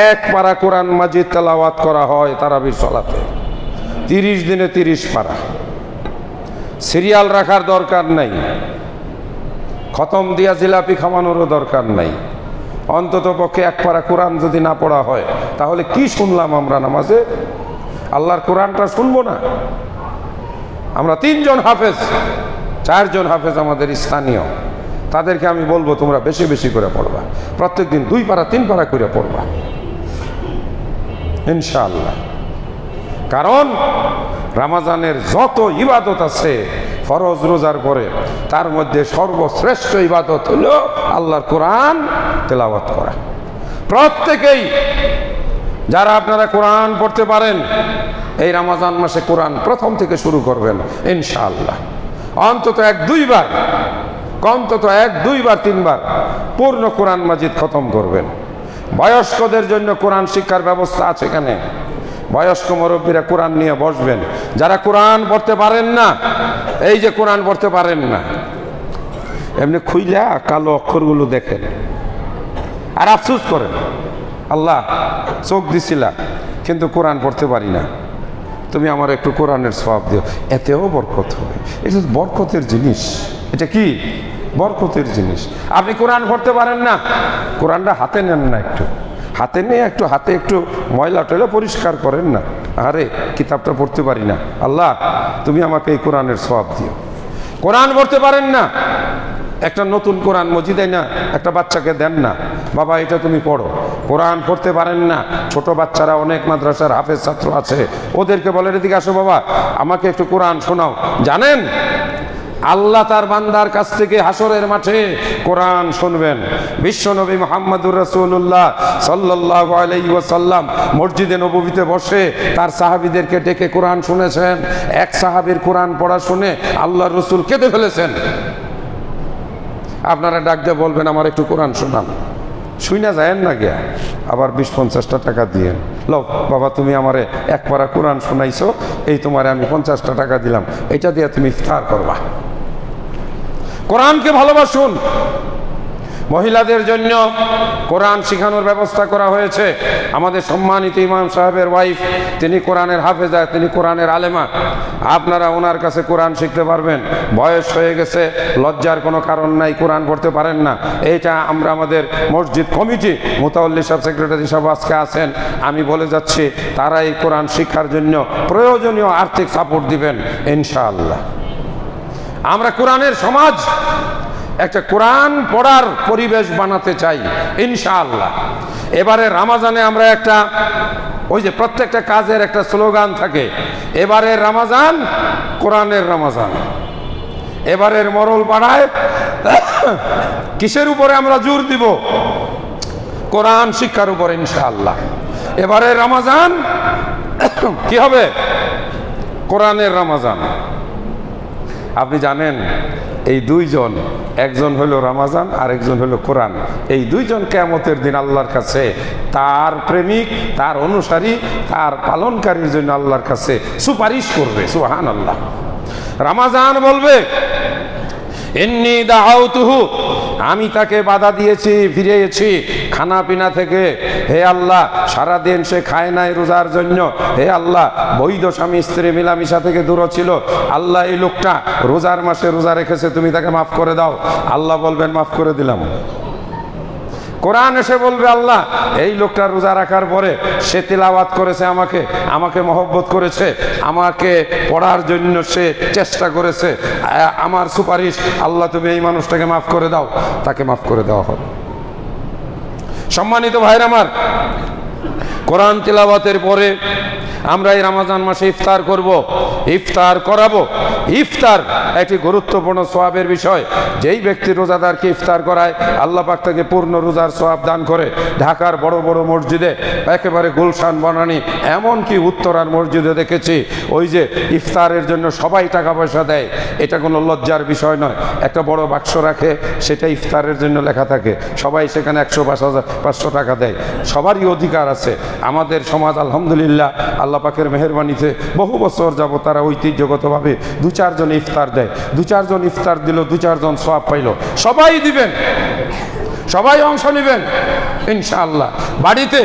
1 পারা কোরআন মাজিদ তেলাওয়াত করা হয় তারাবির সালাতে। 30 দিনে 30 পারা। সিরিয়াল রাখার দরকার নাই, খতম দিয়া জিলাপি খাওয়ানোরও দরকার নাই। অন্তত পক্ষে 1 পারা কোরআন যদি না পড়া হয় তাহলে কি শুনলাম আমরা নামাজে? আল্লাহর কোরআনটা শুনবো না? আমরা 3 জন হাফেজ, 4 জন হাফেজ আমাদের স্থানীয়, তাদেরকে আমি বলবো তোমরা বেশি বেশি করে পড়বা, প্রত্যেকদিন 2 পারা 3 পারা করে পড়বা ইনশাআল্লাহ। কারণ রমজানের যত ইবাদত আছে ফরজ রোজার পরে, তার মধ্যে সর্বশ্রেষ্ঠ ইবাদত হলো আল্লাহর কোরআন তেলাওয়াত করা। প্রত্যেকেই যারা আপনারা কোরআন পড়তে পারেন এই রমজান মাসে কোরআন প্রথম থেকে শুরু করবেন ইনশাআল্লাহ। অন্তত 1-2 বার, অন্তত 1-2 বার 3 বার পূর্ণ কোরআন মাজিদ খতম করবেন। বয়স্কদের জন্য কোরআন শিক্ষার ব্যবস্থা আছে এখানে, বয়স্ক মুরব্বীরা কোরআন নিয়ে বসবেন। যারা কোরআন পড়তে পারেন না, এই যে কোরআন পড়তে পারেন না, এমনি খুইলা কালো অক্ষরগুলো দেখেন আর আফসোস করেন, আল্লাহ চোখ দিছিলা কিন্তু কোরআন পড়তে পারি না, তুমি আমার একটু কোরআনের সওয়াব দিও, এতেও বরকত হবে। এটা বরকতের জিনিস, এটা কি বরকতের জিনিস। আপনি কোরআন পড়তে পারেন না, কোরআনটা হাতে নেন না, একটু হাতে নিয়ে একটু হাতে একটু ময়লা টয়লা পরিষ্কার করেন না, আরে কিতাবটা পড়তে পারি না, আল্লাহ তুমি আমাকে এই কোরআনের সওয়াব দিও। কোরআন পড়তে পারেন না, একটা নতুন কোরআন মজিদে না একটা বাচ্চাকে দেন না, বাবা এটা তুমি পড়ো। কোরআন পড়তে পারেন না, ছোট বাচ্চারা অনেক মাদ্রাসার হাফেজ ছাত্র আছে, ওদেরকে বলে এদিকে আসো বাবা আমাকে একটু কোরআন শোনাও। জানেন আল্লাহ তার বান্দার কাছ থেকে হাসরের মাঠে কোরআন শুনবেন। বিশ্বনবী মুহাম্মদুর রাসূলুল্লাহ সাল্লাল্লাহু আলাইহি ওয়াসাল্লাম মসজিদে নববীতে বসে তার সাহাবীদেরকে ডেকে কোরআন শুনেছেন। এক সাহাবীর কোরআন পড়া শুনে আল্লাহর রাসূল কেঁদে ফেলেছেন। আপনারা ডাক দিয়ে বলবেন আমার একটু কোরআন শোনান, শুইনা যায়েন না গিয়া আবার 20-50 টাকা দিয়েন, লও বাবা তুমি আমারে 1 পারা কোরআন শোনাইছো, এই তোমারে আমি 50 টাকা দিলাম, এটা দিয়ে তুমি ইফতার করবা। কোরআনকে ভালোবাসুন। মহিলাদের জন্য কোরআন শেখানোর ব্যবস্থা করা হয়েছে। আমাদের সম্মানিত ইমাম সাহেবের ওয়াইফ, তিনি কোরআনের হাফেজা, তিনি কোরআনের আলেমা, আপনারা ওনার কাছে কোরআন শিখতে পারবেন। বয়স হয়ে গেছে, লজ্জার কোনো কারণ নাই, কোরআন পড়তে পারেন না, এইটা আমরা আমাদের মসজিদ কমিটি মুতাওয়াল্লি সাহেব, সেক্রেটারি সাহেব আজকে আছেন, আমি বলে যাচ্ছি তারা এই কোরআন শিক্ষার জন্য প্রয়োজনীয় আর্থিক সাপোর্ট দিবেন ইনশাআল্লাহ। আমরা কোরআনের সমাজ, একটা কোরআন পড়ার পরিবেশ বানাতে চাই ইনশাআল্লাহ। এবারে রমজানে আমরা একটা, ওই যে প্রত্যেকটা কাজের একটা স্লোগান থাকে, এবারের রমজান কোরআনের রমজান। এবারের মরল পাড়ায় কিসের উপরে আমরা জোর দিব? কোরআন শিক্ষার উপরে ইনশাআল্লাহ। এবারের রমজান কি হবে? কোরআনের রমজান। আপনি জানেন এই 2 জন, একজন হলো রমজান আর একজন হলো কোরআন, এই 2 জন কিয়ামতের দিন আল্লাহর কাছে তার প্রেমিক, তার অনুসারী, তার পালনকারীর জন্য আল্লাহর কাছে সুপারিশ করবে। সুবহানাল্লাহ। রমজান বলবে ইন্নী দাআউতুহু, আমি তাকে বাধা দিয়েছি, ফিরিয়েছি খানা পিনা থেকে। হে আল্লাহ, সারাদিন সে খায় নাই রোজার জন্য, হে আল্লাহ বৈধ স্বামী স্ত্রী মিলামিশা থেকে দূর ছিল, আল্লাহ এই লোকটা রোজার মাসে রোজা রেখেছে, তুমি তাকে মাফ করে দাও। আল্লাহ বলবেন মাফ করে দিলাম। কোরআন এসে বলবে আল্লাহ এই লোকটা রোজা রাখার পরে সে তিলাওয়াত করেছে, আমাকে মহব্বত করেছে, আমাকে পড়ার জন্য সে চেষ্টা করেছে, আমার সুপারিশ আল্লাহ তুমি এই মানুষটাকে মাফ করে দাও, তাকে মাফ করে দেওয়া হবে। সম্মানিত ভাইরা আমার, কোরআন তিলাওয়াতের পরে আমরা এই রমজান মাসে ইফতার করব, ইফতার করাবো। ইফতার একটি গুরুত্বপূর্ণ সওয়াবের বিষয়। যেই ব্যক্তি রোজাদারকে ইফতার করায় আল্লাহ পাক তাকে পূর্ণ রোজার সওয়াব দান করে। ঢাকার বড় বড় মসজিদে, একেবারে গুলশান বনানী, এমনকি উত্তরার মসজিদে দেখেছি ওই যে ইফতারের জন্য সবাই টাকা পয়সা দেয়। এটা কোনো লজ্জার বিষয় নয়। একটা বড় বাক্স রাখে, সেটা ইফতারের জন্য লেখা থাকে, সবাই সেখানে 100-500 টাকা দেয়। সবারই অধিকার আছে। আমাদের সমাজ আলহামদুলিল্লাহ আল্লাহ পাকের মেহেরবানিতে বহু বছর যাব তারা ঐতিহ্যগতভাবে 2-4 জন ইফতার দেয়। 2-4 জন ইফতার দিল, 2-4 জন সওয়াব পাইল। সবাই দিবেন, সবাই অংশ নেবেন ইনশাআল্লাহ। বাড়িতে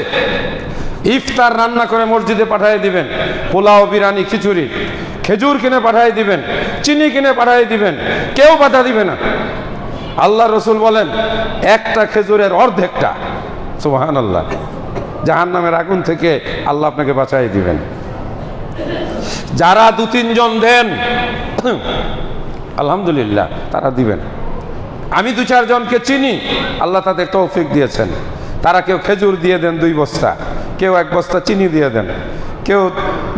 ইফতার রান্না করে মসজিদে পাঠিয়ে দিবেন, পোলাও, বিরিয়ানি, খিচুড়ি, খেজুর কিনে পাঠিয়ে দিবেন, চিনি কিনে পাঠিয়ে দিবেন, কেউ বাধা দিবে না। আল্লাহ রসুল বলেন একটা খেজুরের অর্ধেকটা, সুবহানাল্লাহ, জাহান্নামের আগুন থেকে আল্লাহ আপনাকে বাঁচাই দিবেন। যারা 2-3 জন দেন আলহামদুলিল্লাহ তারা দিবেন। আমি 2-4 জনকে চিনি, আল্লাহ তাদের তৌফিক দিয়েছেন। তারা কেউ খেজুর দিয়ে দেন 2 বস্তা, কেউ 1 বস্তা চিনি দিয়ে দেন, কেউ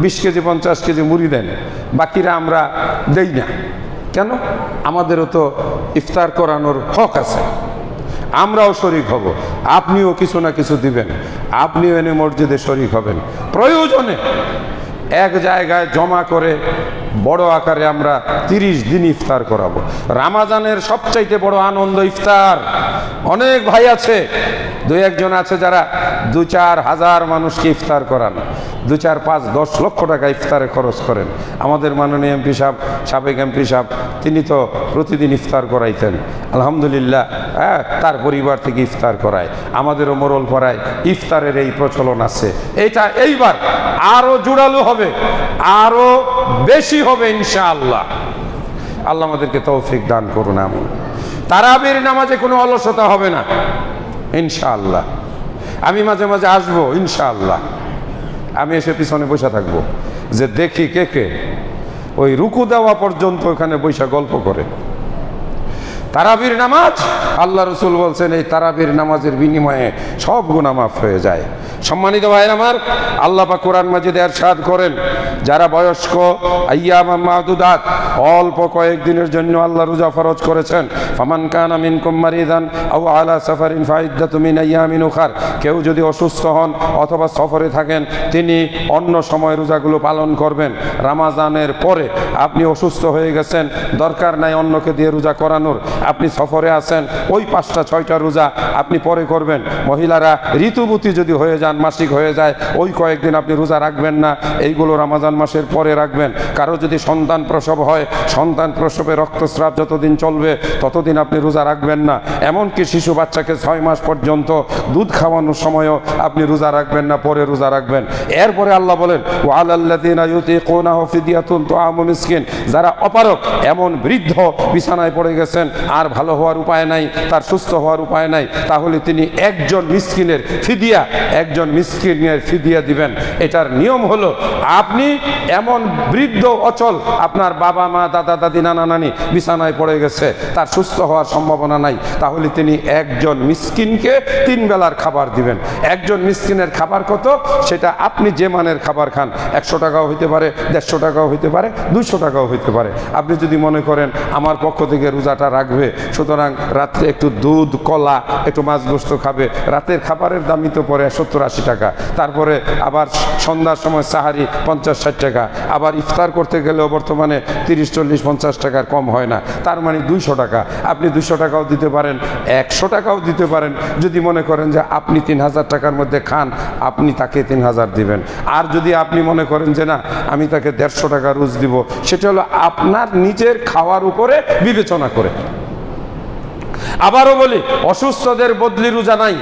20 কেজি 50 কেজি মুড়ি দেন, বাকিরা আমরা দেই না। কেন? আমাদেরও তো ইফতার করানোর হক আছে, আমরাও শরীক হব। আপনিও কিছু না কিছু দিবেন, আপনিও এনে মসজিদে শরীক হবেন। প্রয়োজনে এক জায়গায় জমা করে বড় আকারে আমরা 30 দিন ইফতার করাবো। রামাজানের সবচাইতে বড় আনন্দ ইফতার। অনেক ভাই আছে, 2-1 জন আছে যারা 2-4 হাজার মানুষকে ইফতার করান, 2-4, 5, 10 লক্ষ টাকা ইফতারে খরচ করেন। আমাদের মাননীয় এমপি সাহেব, সাবেক এমপি সাহেব, তিনি তো প্রতিদিন ইফতার করাইতেন। আলহামদুলিল্লাহ, হ্যাঁ, তার পরিবার থেকে ইফতার করায়। আমাদেরও মোরল পাড়ায় ইফতারের এই প্রচলন আছে। এটা এইবার আরো জোরালো হবে, আরো বেশি হবে ইনশাআল্লাহ। আল্লাহ আমাদেরকে তৌফিক দান করুন। আমিন। তারাবির নামাজে কোনো অলসতা হবে না ইনশাআল্লাহ। আমি মাঝে মাঝে আসবো ইনশাআল্লাহ। আমি এসে পিছনে বসে থাকবো, যে দেখি কে কে ওই রুকু দেওয়া পর্যন্ত ওখানে বসে গল্প করে। তারাবির নামাজ, আল্লাহ রসুল বলছেন এই তারাবির নামাজের বিনিময়ে সব গুনাহ মাফ হয়ে যায়। সম্মানিত ভাইয়ের আমার, আল্লাহ পাক কোরআন মাজিদে ইরশাদ করেন, যারা বয়স্ক আইয়ামাম মাদুদাত, অল্প কয়েকদিনের জন্য আল্লাহ রোজা ফরজ করেছেন। ফামান কানা মিনকুম মারিদান আও আলা সাফারিন ফাইদ্দাতুম মিন আইয়ামিন উখার, কেউ যদি অসুস্থ হন অথবা সফরে থাকেন, তিনি অন্য সময় রোজাগুলো পালন করবেন। রমজানের পরে আপনি অসুস্থ হয়ে গেছেন, দরকার নাই অন্যকে দিয়ে রোজা করানোর, আপনি সফরে আছেন, ওই 5টা-6টা রোজা আপনি পরে করবেন। মহিলারা ঋতুবতী যদি হয়ে যান, মাসিক হয়ে যায়, ওই কয়েকদিন আপনি রোজা রাখবেন না, এইগুলো রমজান মাসের পরে রাখবেন। কারো যদি সন্তান প্রসব হয়, সন্তান প্রসবে রক্তস্রাব যতদিন চলবে ততদিন আপনি রোজা রাখবেন না। এমনকি শিশু বাচ্চাকে 6 মাস পর্যন্ত দুধ খাওয়ানোর সময়ও আপনি রোজা রাখবেন না, পরে রোজা রাখবেন। এরপরে আল্লাহ বলেন, ওয়ালাল্লাযিনা ইউতিকুনাহু ফিদিয়াতুন তুআমু মিসকিন, যারা অপারগ, এমন বৃদ্ধ বিছানায় পড়ে গেছেন, আর ভালো হওয়ার উপায় নাই, তার সুস্থ হওয়ার উপায় নাই, তাহলে তিনি একজন মিসকিনের ফিদিয়া, একজন মিসকিনের ফিদিয়া দিবেন। এটার নিয়ম হলো, আপনি এমন বৃদ্ধ অচল, আপনার বাবা মা দাদা দাদি নানা নানি বিছানায় পড়ে গেছে, তার সুস্থ হওয়ার সম্ভাবনা নাই, তাহলে তিনি একজন মিসকিনকে 3 বেলার খাবার দিবেন। একজন মিসকিনের খাবার কত? সেটা আপনি যে মানের খাবার খান, 100 টাকাও হইতে পারে, 150 টাকাও হইতে পারে, 200 টাকাও হইতে পারে। আপনি যদি মনে করেন আমার পক্ষ থেকে রোজাটা রাখবে, সুতরাং রাত্রে একটু দুধ, কলা, একটু মাছ গোস্ত খাবে, রাতের খাবারের দামই তো পড়ে 70-80 টাকা, তারপরে আবার সন্ধ্যার সময় সাহারি 50-60 টাকা, আবার ইফতার করতে গেলেও বর্তমানে 30-40-50 টাকার কম হয় না, তার মানে 200 টাকা। আপনি 200 টাকাও দিতে পারেন, 100 টাকাও দিতে পারেন। যদি মনে করেন যে আপনি 3000 টাকার মধ্যে খান, আপনি তাকে 3000 দিবেন। আর যদি আপনি মনে করেন যে না, আমি তাকে 150 টাকা রোজ দিব, সেটা হলো আপনার নিজের খাওয়ার উপরে বিবেচনা করে। আবারও বলি, অসুস্থদের বদলি রোজা নাই,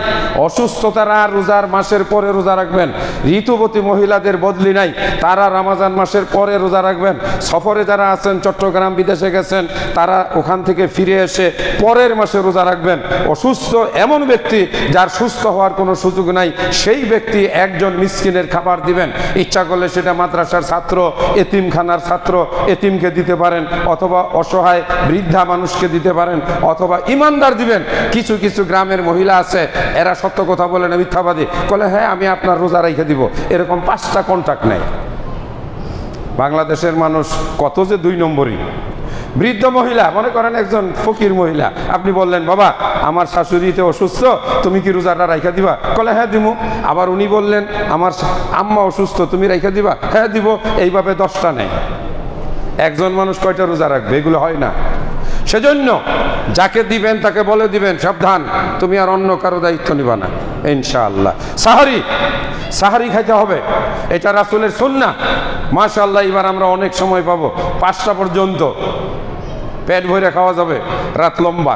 অসুস্থতারা রোজার মাসের পরে রোজা রাখবেন। ঋতুবতী মহিলাদের বদলি নাই, তারা রমজান মাসের পরে রোজা রাখবেন। সফরে যারা আছেন, চট্টগ্রাম বিদেশে গেছেন, তারা ওখান থেকে ফিরে এসে পরের মাসে রোজা রাখবেন। অসুস্থ এমন ব্যক্তি যার সুস্থ হওয়ার কোনো সুযোগ নাই, সেই ব্যক্তি একজন মিসকিনের খাবার দিবেন। ইচ্ছা করলে সেটা মাদ্রাসার ছাত্র, এতিমখানার ছাত্র, এতিমকে দিতে পারেন, অথবা অসহায় বৃদ্ধা মানুষকে দিতে পারেন, অথবা ইমানদার দিবেন। কিছু কিছু গ্রামের মহিলা আছে, এরা সত্য কথা বলে না, মিথ্যাবাদী, বলে হ্যাঁ আমি আপনার রোজা রেখে দিব, এরকম 5টা কন্ট্রাক্ট নেয়। বাংলাদেশের মানুষ কত যে 2 নম্বরই। বৃদ্ধ মহিলা, মনে করেন একজন ফকির মহিলা, আপনি বললেন বাবা আমার শাশুড়িতে অসুস্থ, তুমি কি রোজাটা রাইখা দিবা? বলে হ্যাঁ দিব। আবার উনি বললেন আমার আম্মা অসুস্থ, তুমি রাইখা দিবা? হ্যাঁ দিব। এইভাবে 10টা নেয়। একজন মানুষ কয়টা রোজা রাখবে? এগুলো হয় না। সেজন্য যাকে দিবেন তাকে বলে দিবেন, সাবধান, তুমি আর অন্য কারো দায়িত্ব নিবা না ইনশাআল্লাহ। সাহারি খাইতে হবে, এটা রাসূলের সুন্নাহ। মাশাআল্লাহ, এবার আমরা অনেক সময় পাবো, 5টা পর্যন্ত পেট ভরে খাওয়া যাবে, রাত লম্বা।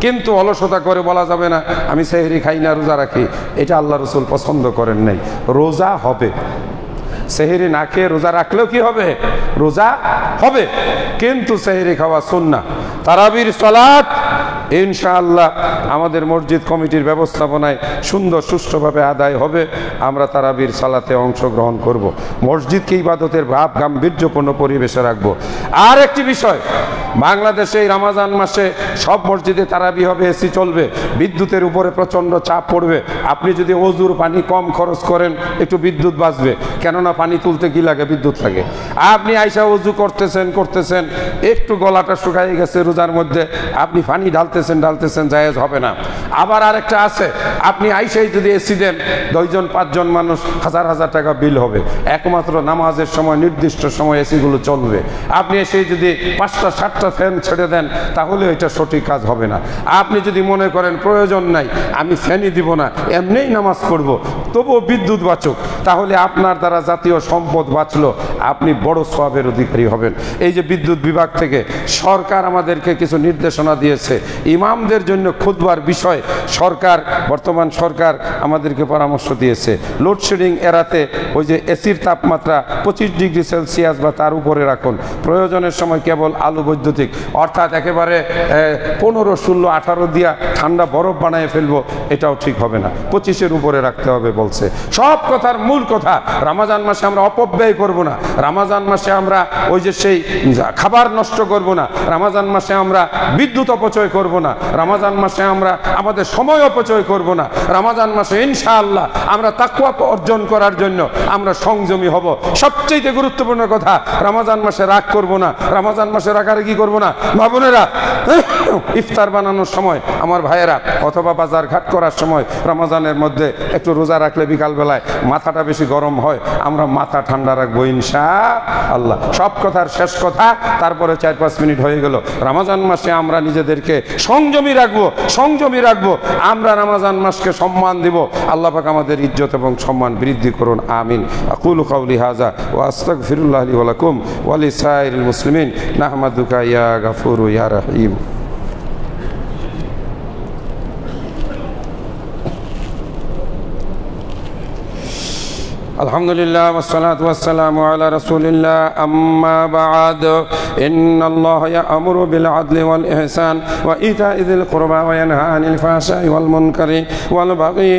কিন্তু অলসতা করে বলা যাবে না আমি সেহরি খাই না, রোজা রাখি, এটা আল্লাহ রাসূল পছন্দ করেন নাই। রোজা হবে, সেহরি না খেয়ে রোজা রাখলেও কি হবে? রোজা হবে, কিন্তু সেহরি খাওয়া সুন্নাহ। তারাবির সালাত ইনশাআল্লাহ আমাদের মসজিদ কমিটির ব্যবস্থাপনায় সুন্দর সুষ্ঠুভাবে আদায় হবে। আমরা তারাবির সালাতে অংশগ্রহণ করব, মসজিদকে ইবাদতের ভাব গাম্ভীর্যপূর্ণ পরিবেশে রাখবো। আর একটি বিষয়, বাংলাদেশে এই রমজান মাসে সব মসজিদে তারাবি হবে, এসি চলবে, বিদ্যুতের উপরে প্রচণ্ড চাপ পড়বে। আপনি যদি অজুর পানি কম খরচ করেন একটু বিদ্যুৎ বাঁচবে, কেননা পানি তুলতে কি লাগে, বিদ্যুৎ লাগে। আপনি আইসা অজু করতেছেন একটু গলাটা শুকাই গেছে রোজার মধ্যে, আপনি পানি ঢালতেছেন জায়েজ হবে না। আবার আরেকটা আছে, আপনি আইসাই যদি এসি দেন 2 জন 5 জন মানুষ হাজার হাজার টাকা বিল হবে। একমাত্র নামাজের সময় নির্দিষ্ট সময় এসিগুলো চলবে। আপনি এসে যদি 5টা 7টা ফ্যান ছেড়ে দেন তাহলে এটা সঠিক কাজ হবে না। আপনি যদি মনে করেন প্রয়োজন নাই, আমি ফ্যানই দিব না, এমনিই নামাজ পড়বো, তবুও বিদ্যুৎ বাঁচুক, তাহলে আপনার দ্বারা জাতীয় সম্পদ বাঁচলো, আপনি বড় সওয়াবের অধিকারী হবেন। এই যে বিদ্যুৎ বিভাগ থেকে সরকার আমাদেরকে কিছু নির্দেশনা দিয়েছে, ইমামদের জন্য খুতবার বিষয় বর্তমান সরকার আমাদেরকে পরামর্শ দিয়েছে। লোডশেডিং এড়াতে ওই যে এসির তাপমাত্রা 25 ডিগ্রি সেলসিয়াস বা তার উপরে রাখুন, প্রয়োজনের সময় কেবল আলো বৈদ্যুতিক, অর্থাৎ একেবারে 15, 16, 18 দিয়া ঠান্ডা বরফ বানিয়ে ফেলবো, এটাও ঠিক হবে না, 25-এর উপরে রাখতে হবে বলছে। সব কথার মূল কথা, রমজান মাসে আমরা অপব্যয় করব না, রমজান মাসে আমরা ওই যে সেই খাবার নষ্ট করব না, রমজান মাসে আমরা বিদ্যুৎ অপচয় করব না, রমজান মাসে আমরা আমাদের সময় অপচয় করব না, রমজান মাসে ইনশাআল্লাহ আমরা তাকওয়া অর্জন করার জন্য আমরা সংযমী হব। সবচেয়ে গুরুত্বপূর্ণ কথা, রমজান মাসে রাগ করব না, রমজান মাসে রাগারাগি করব না। বোনেরা, ইফতার বানানোর সময় আমার ভাইয়েরা অথবা বাজার ঘাট করার সময় রমজানের মধ্যে একটু রোজা রাখলে বিকালবেলায় মাথাটা বেশি গরম হয়, আমরা মাথা ঠান্ডা রাখবো ইনশাআল্লাহ। সব কথার শেষ কথা, তারপরে 4-5 মিনিট হয়ে গেল। রমজান মাসে আমরা নিজেদেরকে সংযমী রাখবো, আমরা রমজান মাসকে সম্মান দিব। আল্লাহ পাক আমাদের ইজ্জত এবং সম্মান বৃদ্ধি করুন, আমিন। আকুলু কাউলি হাযা ওয়া আস্তাগফিরুল্লাহ লি ওয়া লাকুম ওয়া লিসাইরিল মুসলিমিন নাহমাদুকা ইয়া গাফুরু ইয়া রহিম। আলহামদুলিল্লাহ ওয়াসসালাতু ওয়াসসালামু আলা রাসূলিল্লাহ, আম্মা বা'দ। ইন্নাল্লাহা ইয়া'মুরু বিল আদলি ওয়াল ইহসান ওয়া ইতা'i যিল কুরবা ওয়া ইয়ানহা আনিল ফাহশা'i ওয়াল মুনকারি ওয়াল বাগই।